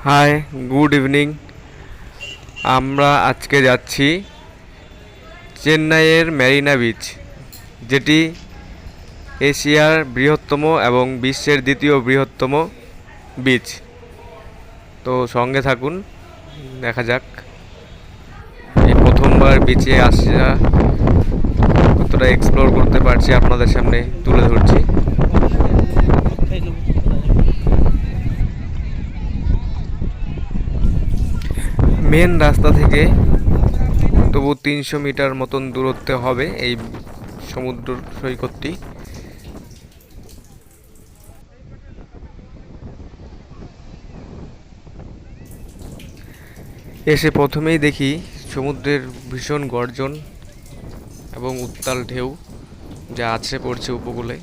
High, good evening. আমরা আজকে যাচ্ছি চেন্নাইয়ের মেরিনা বিচ, যেটি এশিয়ার বৃহত্তম এবং বিশ্বের দ্বিতীয় বৃহত্তম বিচ। তো সঙ্গে থাকুন, দেখা যাক এই প্রথমবার বিচে আসা কতটা এক্সপ্লোর করতে পারছি আপনাদের সামনে তুলে ধরছি। মেন রাস্তা থেকে তবু 300 মিটার মতন দূরত্বে হবে এই সমুদ্র সৈকতটি। এসে প্রথমেই দেখি সমুদ্রের ভীষণ গর্জন এবং উত্তাল ঢেউ যা আছড়ে পড়ছে উপকূলে।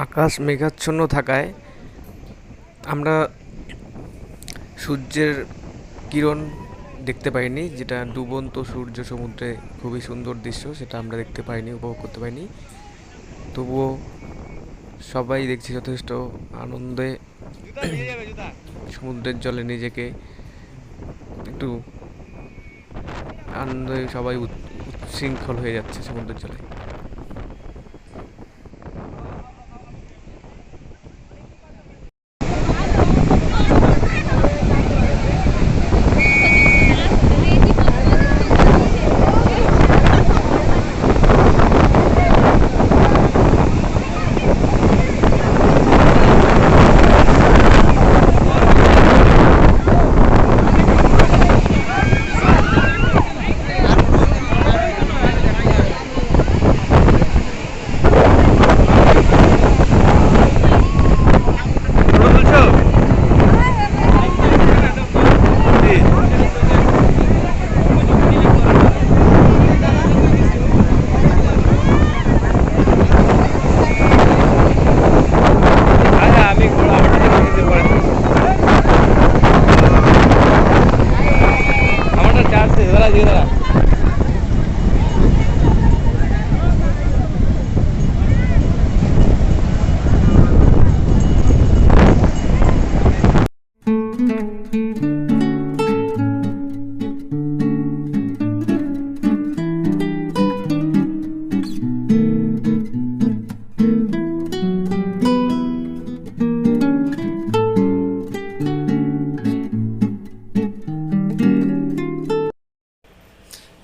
আকাশ মেঘাচ্ছন্ন থাকায় আমরা সূর্যের কিরণ দেখতে পাইনি, যেটা ডুবন্ত সূর্য সমুদ্রে খুবই সুন্দর দৃশ্য, সেটা আমরা দেখতে পাইনি, উপভোগ করতে পাইনি। তবুও সবাই দেখছি যথেষ্ট আনন্দে সমুদ্রের জলে নিজেকে একটু আনন্দে সবাই উচ্ছৃঙ্খল হয়ে যাচ্ছে সমুদ্রের জলে।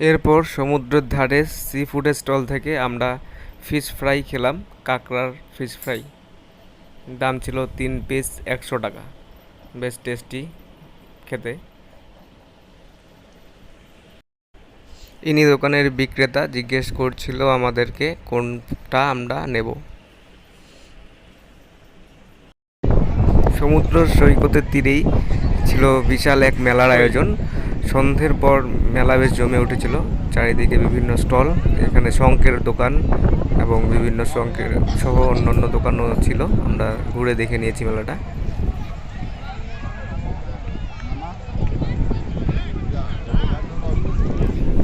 এরপর সমুদ্রের ধারে সি ফুডের স্টল থেকে আমরা ফিশ ফ্রাই খেলাম, কাঁকড়ার ফিশ ফ্রাই। দাম ছিল 3 পিস 100 টাকা, বেশ টেস্টি খেতে। ইনি দোকানের বিক্রেতা, জিজ্ঞেস করছিল আমাদেরকে কোনটা আমরা নেব। সমুদ্র সৈকতের তীরেই ছিল বিশাল এক মেলার আয়োজন। সন্ধ্যের পর মেলা বেশ জমে উঠেছিল, চারিদিকে বিভিন্ন স্টল, এখানে শঙ্কের দোকান এবং বিভিন্ন শঙ্কের সহ অন্যান্য দোকানও ছিল। আমরা ঘুরে দেখে নিয়েছি মেলাটা।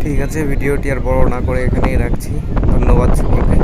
ঠিক আছে, ভিডিওটি আর বড় না করে এখানেই রাখছি। ধন্যবাদ সকলকে।